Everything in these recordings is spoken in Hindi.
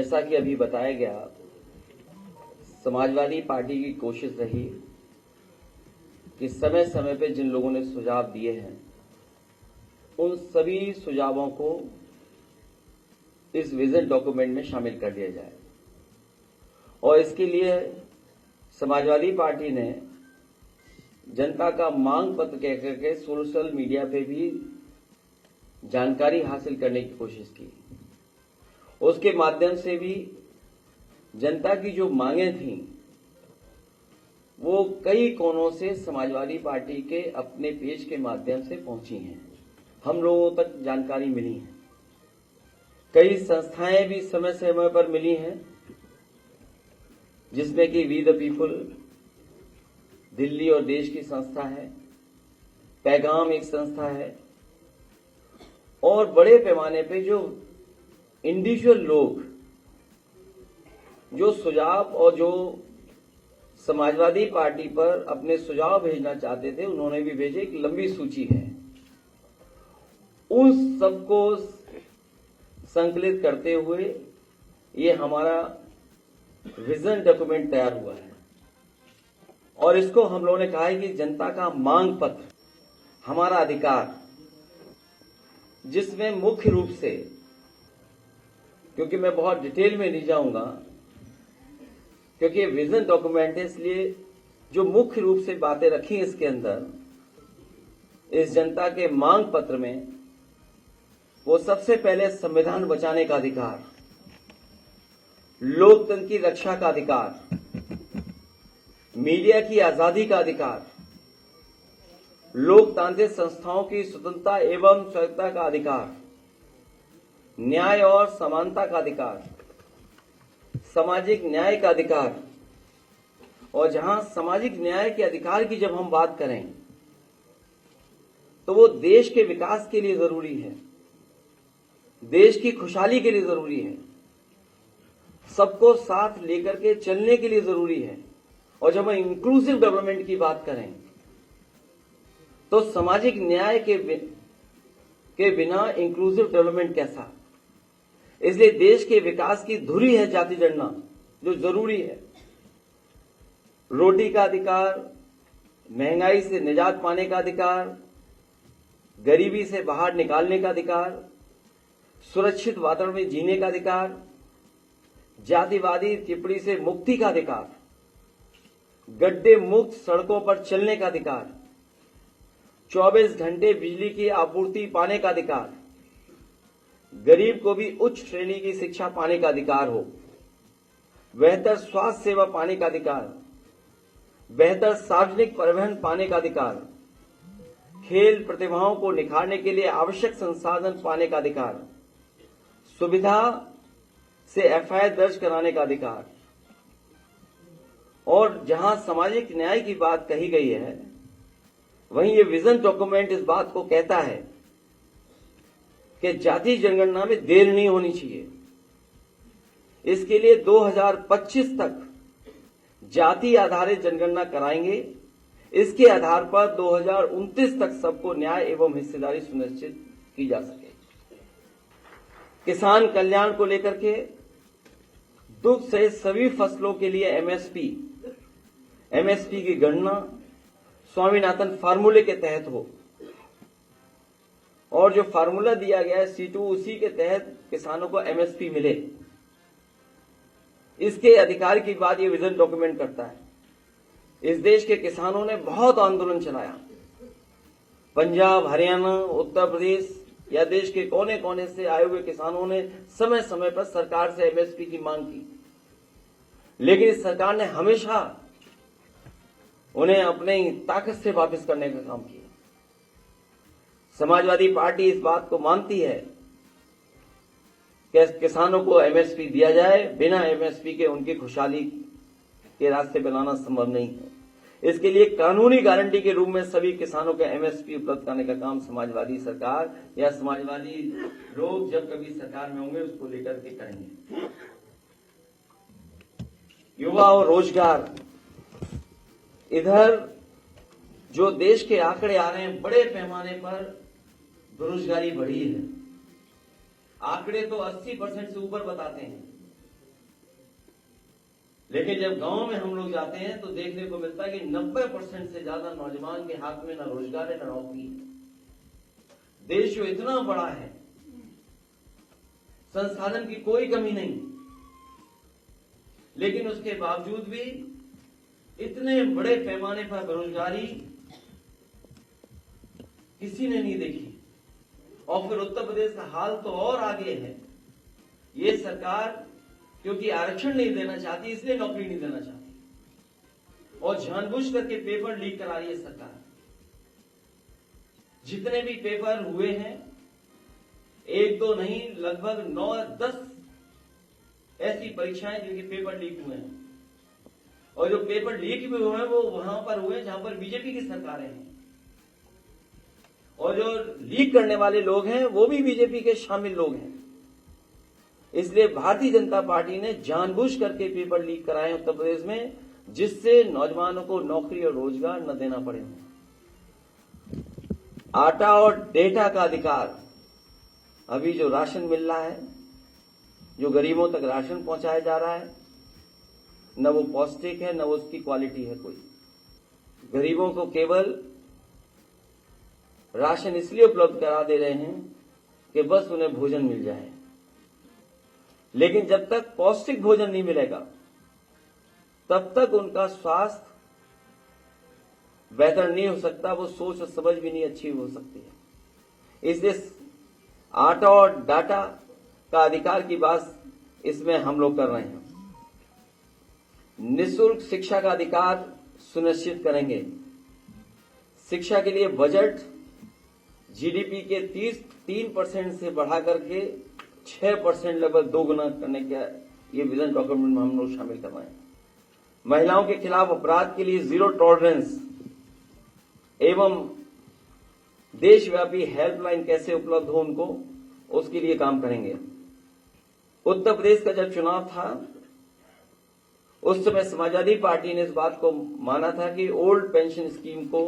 जैसा कि अभी बताया गया, समाजवादी पार्टी की कोशिश रही कि समय समय पे जिन लोगों ने सुझाव दिए हैं उन सभी सुझावों को इस विजन डॉक्यूमेंट में शामिल कर लिया जाए। और इसके लिए समाजवादी पार्टी ने जनता का मांग पत्र कह करके सोशल मीडिया पे भी जानकारी हासिल करने की कोशिश की। उसके माध्यम से भी जनता की जो मांगें थीं वो कई कोनों से समाजवादी पार्टी के अपने पेज के माध्यम से पहुंची हैं, हम लोगों तक जानकारी मिली है। कई संस्थाएं भी समय समय पर मिली हैं, जिसमें कि वी द पीपुल दिल्ली और देश की संस्था है, पैगाम एक संस्था है, और बड़े पैमाने पे जो इंडिविजुअल लोग जो सुझाव और जो समाजवादी पार्टी पर अपने सुझाव भेजना चाहते थे उन्होंने भी भेजे। एक लंबी सूची है, उन सबको संकलित करते हुए ये हमारा विजन डॉक्यूमेंट तैयार हुआ है। और इसको हम लोगों ने कहा है कि जनता का मांग पत्र, हमारा अधिकार, जिसमें मुख्य रूप से, क्योंकि मैं बहुत डिटेल में नहीं जाऊंगा क्योंकि ये विजन डॉक्यूमेंट है, इसलिए जो मुख्य रूप से बातें रखी इसके अंदर इस जनता के मांग पत्र में, वो सबसे पहले संविधान बचाने का अधिकार, लोकतंत्र की रक्षा का अधिकार, मीडिया की आजादी का अधिकार, लोकतांत्रिक संस्थाओं की स्वतंत्रता एवं स्वायत्तता का अधिकार, न्याय और समानता का अधिकार, सामाजिक न्याय का अधिकार। और जहां सामाजिक न्याय के अधिकार की जब हम बात करें तो वो देश के विकास के लिए जरूरी है, देश की खुशहाली के लिए जरूरी है, सबको साथ लेकर के चलने के लिए जरूरी है। और जब हम इंक्लूसिव डेवलपमेंट की बात करें तो सामाजिक न्याय के बिना इंक्लूसिव डेवलपमेंट कैसा। इसलिए देश के विकास की धुरी है जाति जनगणना, जो जरूरी है। रोटी का अधिकार, महंगाई से निजात पाने का अधिकार, गरीबी से बाहर निकालने का अधिकार, सुरक्षित वातावरण में जीने का अधिकार, जातिवादी टिप्पणी से मुक्ति का अधिकार, गड्ढे मुक्त सड़कों पर चलने का अधिकार, 24 घंटे बिजली की आपूर्ति पाने का अधिकार, गरीब को भी उच्च श्रेणी की शिक्षा पाने का अधिकार हो, बेहतर स्वास्थ्य सेवा पाने का अधिकार, बेहतर सार्वजनिक परिवहन पाने का अधिकार, खेल प्रतिभाओं को निखारने के लिए आवश्यक संसाधन पाने का अधिकार, सुविधा से एफआईआर दर्ज कराने का अधिकार। और जहां सामाजिक न्याय की बात कही गई है, वहीं ये विजन डॉक्यूमेंट इस बात को कहता है कि जाति जनगणना में देर नहीं होनी चाहिए। इसके लिए 2025 तक जाति आधारित जनगणना कराएंगे। इसके आधार पर 2029 तक सबको न्याय एवं हिस्सेदारी सुनिश्चित की जा सके। किसान कल्याण को लेकर के दुग्ध सहित सभी फसलों के लिए एमएसपी की गणना स्वामीनाथन फार्मूले के तहत हो, और जो फार्मूला दिया गया है C2 उसी के तहत किसानों को एमएसपी मिले। इसके अधिकार की बात ये विजन डॉक्यूमेंट करता है। इस देश के किसानों ने बहुत आंदोलन चलाया, पंजाब, हरियाणा, उत्तर प्रदेश या देश के कोने कोने से आए हुए किसानों ने समय समय पर सरकार से एमएसपी की मांग की, लेकिन इस सरकार ने हमेशा उन्हें अपनी ताकत से वापस करने का काम किया। समाजवादी पार्टी इस बात को मानती है कि किसानों को एमएसपी दिया जाए, बिना एमएसपी के उनकी खुशहाली के रास्ते बनाना संभव नहीं है। इसके लिए कानूनी गारंटी के रूप में सभी किसानों को एमएसपी उपलब्ध कराने का काम समाजवादी सरकार या समाजवादी लोग जब कभी सरकार में होंगे उसको लेकर के करेंगे। युवा और रोजगार, इधर जो देश के आंकड़े आ रहे हैं, बड़े पैमाने पर बेरोजगारी बढ़ी है। आंकड़े तो 80% से ऊपर बताते हैं लेकिन जब गांव में हम लोग जाते हैं तो देखने को मिलता है कि 90% से ज्यादा नौजवान के हाथ में न रोजगार है न नौकरी है। देश जो इतना बड़ा है, संसाधन की कोई कमी नहीं, लेकिन उसके बावजूद भी इतने बड़े पैमाने पर बेरोजगारी किसी ने नहीं देखी। और फिर उत्तर प्रदेश का हाल तो और आगे है। ये सरकार क्योंकि आरक्षण नहीं देना चाहती, इसलिए नौकरी नहीं देना चाहती और जानबूझ करके पेपर लीक करा रही है सरकार। जितने भी पेपर हुए हैं, एक दो नहीं, लगभग 9-10 ऐसी परीक्षाएं जिनके पेपर लीक हुए हैं। और जो पेपर लीक भी हुए हैं वो वहां पर हुए जहां पर बीजेपी की सरकारें हैं, और जो लीक करने वाले लोग हैं वो भी बीजेपी के शामिल लोग हैं। इसलिए भारतीय जनता पार्टी ने जानबूझ करके पेपर लीक कराए उत्तर प्रदेश में, जिससे नौजवानों को नौकरी और रोजगार न देना पड़े। आटा और डेटा का अधिकार, अभी जो राशन मिल रहा है, जो गरीबों तक राशन पहुंचाया जा रहा है, न वो पौष्टिक है न उसकी क्वालिटी है कोई। गरीबों को केवल राशन इसलिए उपलब्ध करा दे रहे हैं कि बस उन्हें भोजन मिल जाए, लेकिन जब तक पौष्टिक भोजन नहीं मिलेगा तब तक उनका स्वास्थ्य बेहतर नहीं हो सकता, वो सोच और समझ भी नहीं अच्छी हो सकती है। इसलिए आटा और डाटा का अधिकार की बात इसमें हम लोग कर रहे हैं। निःशुल्क शिक्षा का अधिकार सुनिश्चित करेंगे। शिक्षा के लिए बजट जीडीपी के 3% से बढ़ा करके 6% लगभग 2 गुना करने का ये विजन डॉक्यूमेंट में हम लोग शामिल कर रहे हैं। महिलाओं के खिलाफ अपराध के लिए जीरो टॉलरेंस एवं देशव्यापी हेल्पलाइन कैसे उपलब्ध हो उनको, उसके लिए काम करेंगे। उत्तर प्रदेश का जब चुनाव था उस समय समाजवादी पार्टी ने इस बात को माना था कि ओल्ड पेंशन स्कीम को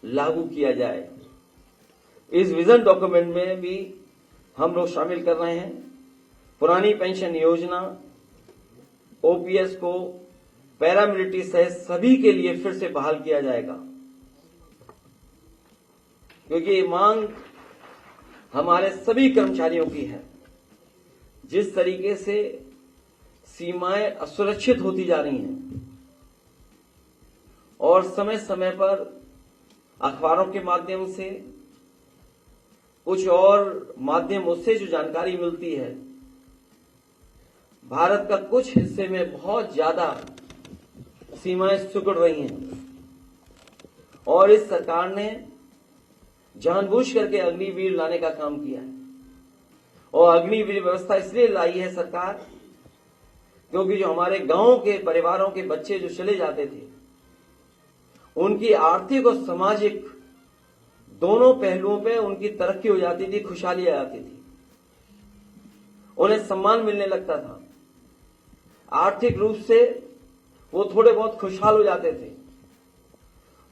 लागू किया जाए। इस विजन डॉक्यूमेंट में भी हम लोग शामिल कर रहे हैं। पुरानी पेंशन योजना ओपीएस को पैरामिलिट्री सहित सभी के लिए फिर से बहाल किया जाएगा, क्योंकि ये मांग हमारे सभी कर्मचारियों की है। जिस तरीके से सीमाएं असुरक्षित होती जा रही हैं और समय समय पर अखबारों के माध्यम से कुछ और माध्यम उससे जो जानकारी मिलती है, भारत का कुछ हिस्से में बहुत ज्यादा सीमाएं सिकुड़ रही हैं और इस सरकार ने जानबूझ करके अग्निवीर लाने का काम किया है। और अग्निवीर व्यवस्था इसलिए लाई है सरकार क्योंकि जो हमारे गांव के परिवारों के बच्चे जो चले जाते थे, उनकी आर्थिक और सामाजिक दोनों पहलुओं पे उनकी तरक्की हो जाती थी, खुशहाली आ जाती थी, उन्हें सम्मान मिलने लगता था, आर्थिक रूप से वो थोड़े बहुत खुशहाल हो जाते थे,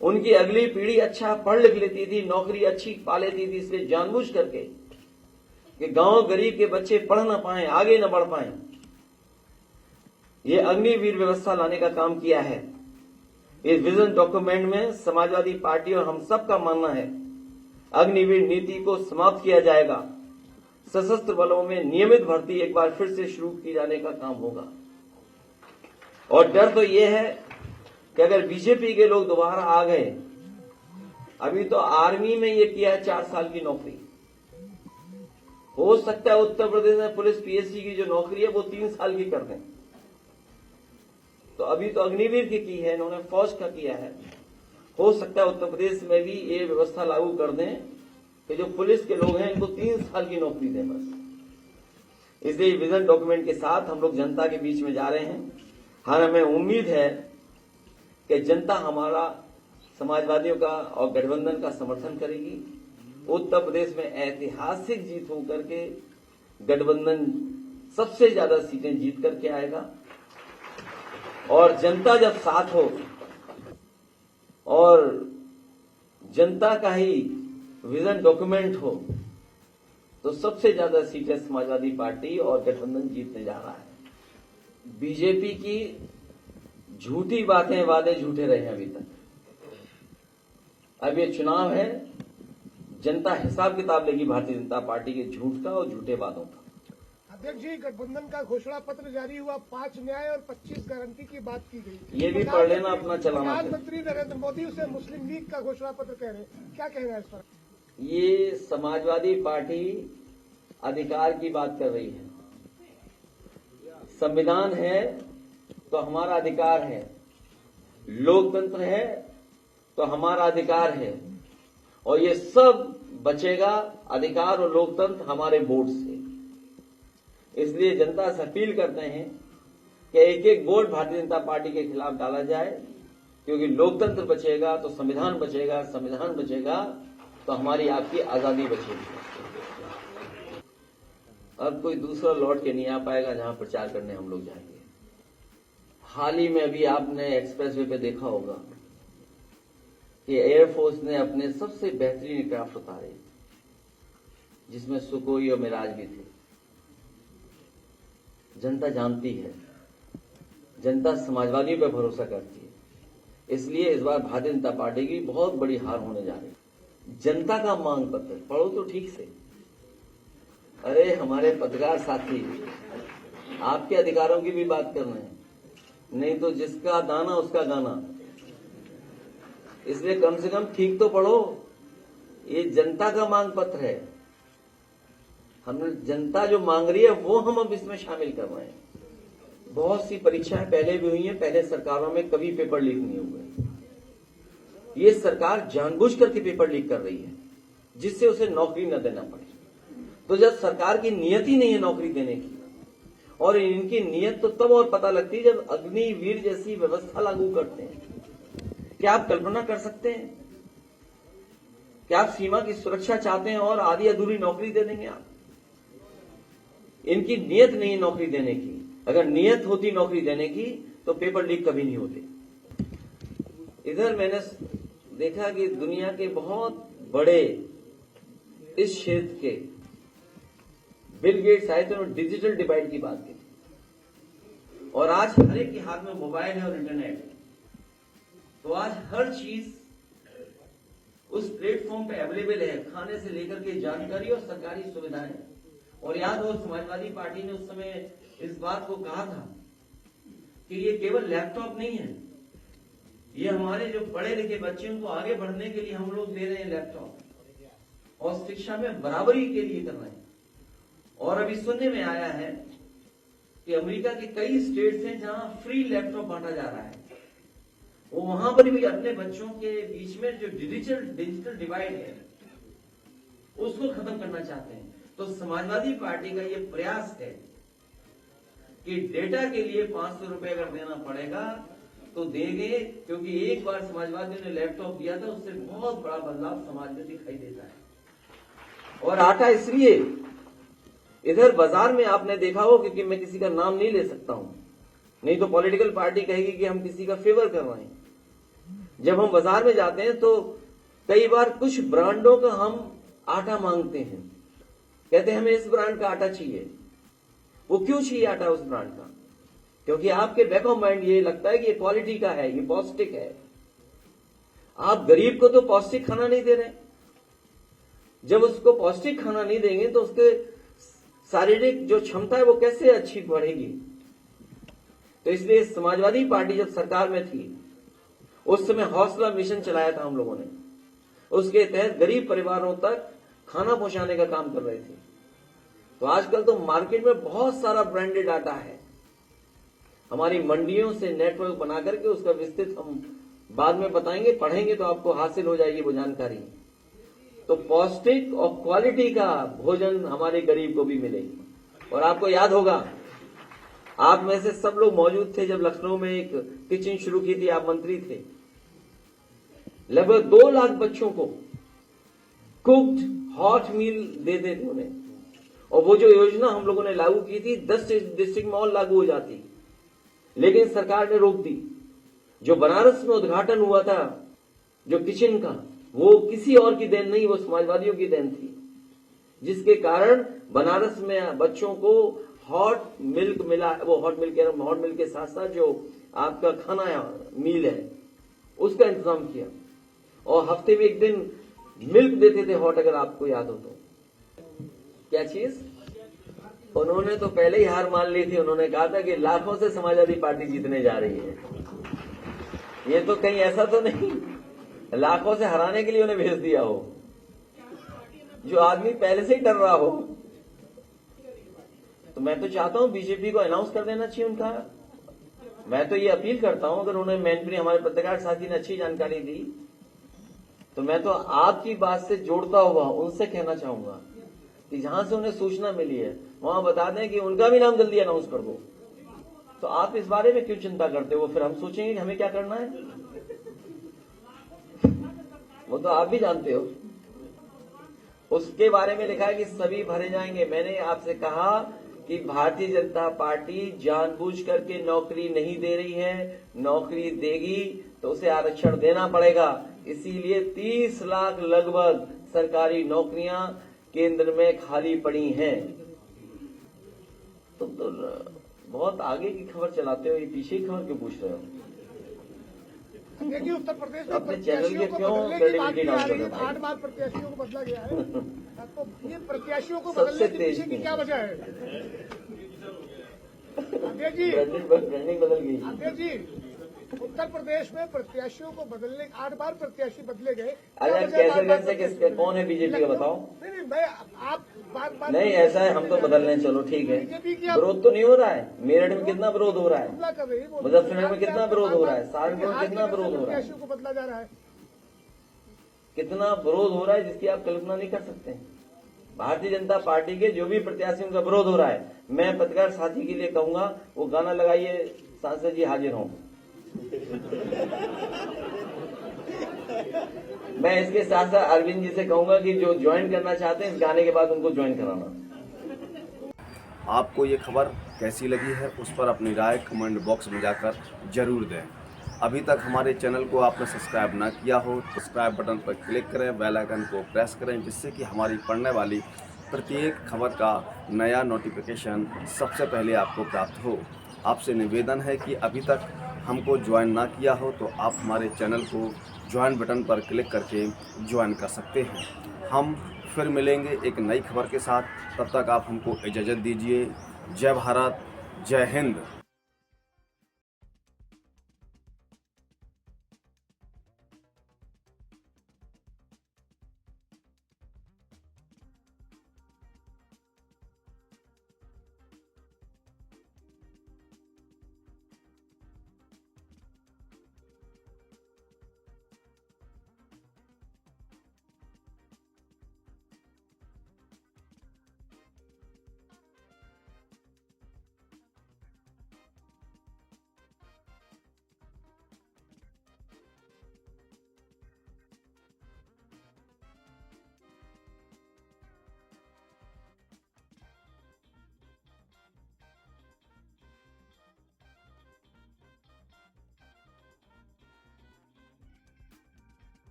उनकी अगली पीढ़ी अच्छा पढ़ लिख लेती थी, नौकरी अच्छी पा लेती थी। इसलिए जानबूझ करके कि गांव गरीब के बच्चे पढ़ ना पाए, आगे न बढ़ पाए, ये अग्निवीर व्यवस्था लाने का काम किया है। इस विजन डॉक्यूमेंट में समाजवादी पार्टी और हम सब का मानना है अग्निवीर नीति को समाप्त किया जाएगा। सशस्त्र बलों में नियमित भर्ती एक बार फिर से शुरू की जाने का काम होगा। और डर तो ये है कि अगर बीजेपी के लोग दोबारा आ गए, अभी तो आर्मी में ये किया है 4 साल की नौकरी, हो सकता है उत्तर प्रदेश में पुलिस पीएससी की जो नौकरी है वो 3 साल की कर दें। तो अभी तो अग्निवीर की है इन्होंने, फौज का किया है, हो सकता है उत्तर प्रदेश में भी ये व्यवस्था लागू कर दें कि जो पुलिस के लोग हैं इनको 3 साल की नौकरी दें बस। इसलिए विजन डॉक्यूमेंट के साथ हम लोग जनता के बीच में जा रहे हैं। हाँ, हमें उम्मीद है कि जनता हमारा समाजवादियों का और गठबंधन का समर्थन करेगी। उत्तर प्रदेश में ऐतिहासिक जीत होकर के गठबंधन सबसे ज्यादा सीटें जीत करके आएगा और जनता जब साथ हो और जनता का ही विजन डॉक्यूमेंट हो तो सबसे ज्यादा सीटें समाजवादी पार्टी और गठबंधन जीतने जा रहा है। बीजेपी की झूठी बातें, वादे झूठे रहे हैं अभी तक। अब ये चुनाव है, जनता हिसाब किताब लेगी भारतीय जनता पार्टी के झूठ का और झूठे वादों का। अध्यक्ष जी, गठबंधन का घोषणा पत्र जारी हुआ, 5 न्याय और 25 गारंटी की बात की गई। ये भी पढ़ लेना, अपना चलाना। प्रधानमंत्री नरेंद्र मोदी उसे मुस्लिम लीग का घोषणा पत्र कह रहे हैं, क्या कहना है इस पर? ये समाजवादी पार्टी अधिकार की बात कर रही है। संविधान है तो हमारा अधिकार है, लोकतंत्र है तो हमारा अधिकार है, और ये सब बचेगा अधिकार और लोकतंत्र हमारे वोट से। इसलिए जनता से अपील करते हैं कि एक एक वोट भारतीय जनता पार्टी के खिलाफ डाला जाए, क्योंकि लोकतंत्र बचेगा तो संविधान बचेगा, संविधान बचेगा तो हमारी आपकी आजादी बचेगी। अब कोई दूसरा लौट के नहीं आ पाएगा जहां प्रचार करने हम लोग जाएंगे। हाल ही में अभी आपने एक्सप्रेसवे पे देखा होगा कि एयरफोर्स ने अपने सबसे बेहतरीन एयरक्राफ्ट उतारे, जिसमें सुकोई और मिराज भी थे। जनता जानती है, जनता समाजवादियों पर भरोसा करती है। इसलिए इस बार भारतीय जनता पार्टी की बहुत बड़ी हार होने जा रही है। जनता का मांग पत्र पढ़ो तो ठीक से। अरे हमारे पत्रकार साथी आपके अधिकारों की भी बात कर रहे हैं, नहीं तो जिसका दाना उसका गाना। इसलिए कम से कम ठीक तो पढ़ो। ये जनता का मांग पत्र है, हमने जनता जो मांग रही है वो हम अब इसमें शामिल कर रहे हैं। बहुत सी परीक्षाएं पहले भी हुई हैं, पहले सरकारों में कभी पेपर लीक नहीं हुए। ये सरकार जानबूझ करके पेपर लीक कर रही है जिससे उसे नौकरी न देना पड़े। तो जब सरकार की नियत ही नहीं है नौकरी देने की, और इनकी नियत तो तब और पता लगती है जब अग्निवीर जैसी व्यवस्था लागू करते हैं। क्या आप कल्पना कर सकते हैं? क्या आप सीमा की सुरक्षा चाहते हैं और आधी अधूरी नौकरी दे देंगे आप? इनकी नियत नहीं है नौकरी देने की। अगर नियत होती नौकरी देने की तो पेपर लीक कभी नहीं होते। इधर मैंने देखा कि दुनिया के बहुत बड़े इस क्षेत्र के बिल गेट्स आए थे, उन्होंने डिजिटल डिवाइड की बात की थी। और आज हर एक के हाथ में मोबाइल है और इंटरनेट है, तो आज हर चीज उस प्लेटफॉर्म पे अवेलेबल है, खाने से लेकर के जानकारी और सरकारी सुविधाएं। और याद हो, समाजवादी पार्टी ने उस समय इस बात को कहा था कि ये केवल लैपटॉप नहीं है, ये हमारे जो पढ़े लिखे बच्चे उनको आगे बढ़ने के लिए हम लोग दे रहे हैं लैपटॉप, और शिक्षा में बराबरी के लिए कर रहे हैं। और अभी सुनने में आया है कि अमेरिका के कई स्टेट्स हैं जहां फ्री लैपटॉप बांटा जा रहा है। वो वहां पर भी अपने बच्चों के बीच में जो डिजिटल डिवाइड है उसको खत्म करना चाहते हैं। तो समाजवादी पार्टी का ये प्रयास है कि डेटा के लिए 500 रुपए अगर देना पड़ेगा तो देंगे, क्योंकि एक बार समाजवादियों ने लैपटॉप दिया था, उससे बहुत बड़ा बदलाव समाज में दिखाई देता है। और आटा इसलिए इधर बाजार में आपने देखा हो, क्योंकि मैं किसी का नाम नहीं ले सकता हूं, नहीं तो पॉलिटिकल पार्टी कहेगी कि हम किसी का फेवर कर रहे हैं। जब हम बाजार में जाते हैं तो कई बार कुछ ब्रांडों का हम आटा मांगते हैं, कहते हैं हमें इस ब्रांड का आटा चाहिए। वो क्यों चाहिए आटा उस ब्रांड का? क्योंकि आपके बैक ऑफ माइंड ये लगता है कि ये क्वालिटी का है, ये पौष्टिक है। आप गरीब को तो पौष्टिक खाना नहीं दे रहे। जब उसको पौष्टिक खाना नहीं देंगे तो उसके शारीरिक जो क्षमता है वो कैसे अच्छी बढ़ेगी? तो इसलिए समाजवादी पार्टी जब सरकार में थी उस समय हौसला मिशन चलाया था हम लोगों ने। उसके तहत गरीब परिवारों तक खाना पहुंचाने का काम कर रहे थे। तो आजकल तो मार्केट में बहुत सारा ब्रांडेड आटा है। हमारी मंडियों से नेटवर्क बना करके उसका विस्तृत हम बाद में बताएंगे, पढ़ेंगे तो आपको हासिल हो जाएगी वो जानकारी। तो पौष्टिक और क्वालिटी का भोजन हमारे गरीब को भी मिलेगी। और आपको याद होगा, आप में से सब लोग मौजूद थे जब लखनऊ में एक किचन शुरू की थी, आप मंत्री थे। लगभग 2 लाख बच्चों को कुक्ड हॉट मील देते थे उन्हें। और वो जो योजना हम लोगों ने लागू की थी 10 डिस्ट्रिक्ट में और लागू हो जाती, लेकिन सरकार ने रोक दी। जो बनारस में उद्घाटन हुआ था जो किचन का, वो किसी और की देन नहीं, वो समाजवादियों की देन थी, जिसके कारण बनारस में बच्चों को हॉट मिल्क मिला, वो हॉट मिल्क के साथ साथ जो आपका खाना मील है उसका इंतजाम किया, और हफ्ते में एक दिन मिल्क देते थे हॉट, अगर आपको याद हो तो। क्या चीज? उन्होंने तो पहले ही हार मान ली थी। उन्होंने कहा था कि लाखों से समाजवादी पार्टी जीतने जा रही है। ये तो कहीं ऐसा तो नहीं लाखों से हराने के लिए उन्हें भेज दिया हो, जो आदमी पहले से ही डर रहा हो। तो मैं तो चाहता हूं बीजेपी को अनाउंस कर देना चाहिए उनका। मैं तो ये अपील करता हूं, अगर उन्हें मैनपुरी हमारे पत्रकार साथी ने अच्छी जानकारी दी, तो मैं तो आपकी बात से जोड़ता हुआ उनसे कहना चाहूंगा कि जहां से उन्हें सूचना मिली है वहां बता दें कि उनका भी नाम जल्दी अनाउंस कर दो। तो आप इस बारे में क्यों चिंता करते हो? फिर हम सोचेंगे कि हमें क्या करना है, वो तो आप भी जानते हो। उसके बारे में लिखा है कि सभी भरे जाएंगे। मैंने आपसे कहा कि भारतीय जनता पार्टी जानबूझ करके नौकरी नहीं दे रही है, नौकरी देगी तो उसे आरक्षण देना पड़ेगा। इसीलिए 30 लाख लगभग सरकारी नौकरियां केंद्र में खाली पड़ी हैं। तुम तो बहुत आगे की खबर चलाते हो, ये पीछे की खबर क्यों पूछ रहे हो? देखिए उत्तर प्रदेश में अपने चैनल के प्रत्याशियों को क्यों बदलने की बात क्रेडिबिलिटी की डाउन जा कर रही रहे है। हो? 8 बार प्रत्याशियों को बदला गया है, तो ये प्रत्याशियों को सबसे बदलने के तेज पीछे की क्या वजह है? अध्यक्ष जी, ब्रांडिंग बदल गई। अध्यक्ष जी, उत्तर प्रदेश में प्रत्याशियों को बदलने 8 बार प्रत्याशी बदले गए। अरे कैसे कौन है बीजेपी का बताओ? नहीं मैं आप बार नहीं ऐसा है, हम तो बदल रहे हैं, चलो ठीक है। विरोध तो नहीं हो रहा है। मेरठ में कितना विरोध हो रहा है, मुजफ्फरनगर में कितना विरोध हो रहा है, सहारनपुर में कितना विरोध हो रहा है, को बदला जा रहा है, कितना विरोध हो रहा है जिसकी आप कल्पना नहीं कर सकते। भारतीय जनता पार्टी के जो भी प्रत्याशियों का विरोध हो रहा है, मैं पत्रकार साथी के लिए कहूंगा वो गाना लगाइए, सांसद जी हाजिर हों। मैं इसके साथ साथ अरविंद जी से कहूंगा कि जो ज्वाइन करना चाहते हैं इस गाने के बाद उनको ज्वाइन कराना। आपको ये खबर कैसी लगी है उस पर अपनी राय कमेंट बॉक्स में जाकर जरूर दें। अभी तक हमारे चैनल को आपने सब्सक्राइब ना किया हो तो सब्सक्राइब बटन पर क्लिक करें, बेल आइकन को प्रेस करें, जिससे कि हमारी पढ़ने वाली प्रत्येक खबर का नया नोटिफिकेशन सबसे पहले आपको प्राप्त हो। आपसे निवेदन है कि अभी तक हमको ज्वाइन ना किया हो तो आप हमारे चैनल को ज्वाइन बटन पर क्लिक करके ज्वाइन कर सकते हैं। हम फिर मिलेंगे एक नई खबर के साथ, तब तक आप हमको इजाज़त दीजिए। जय भारत, जय हिंद।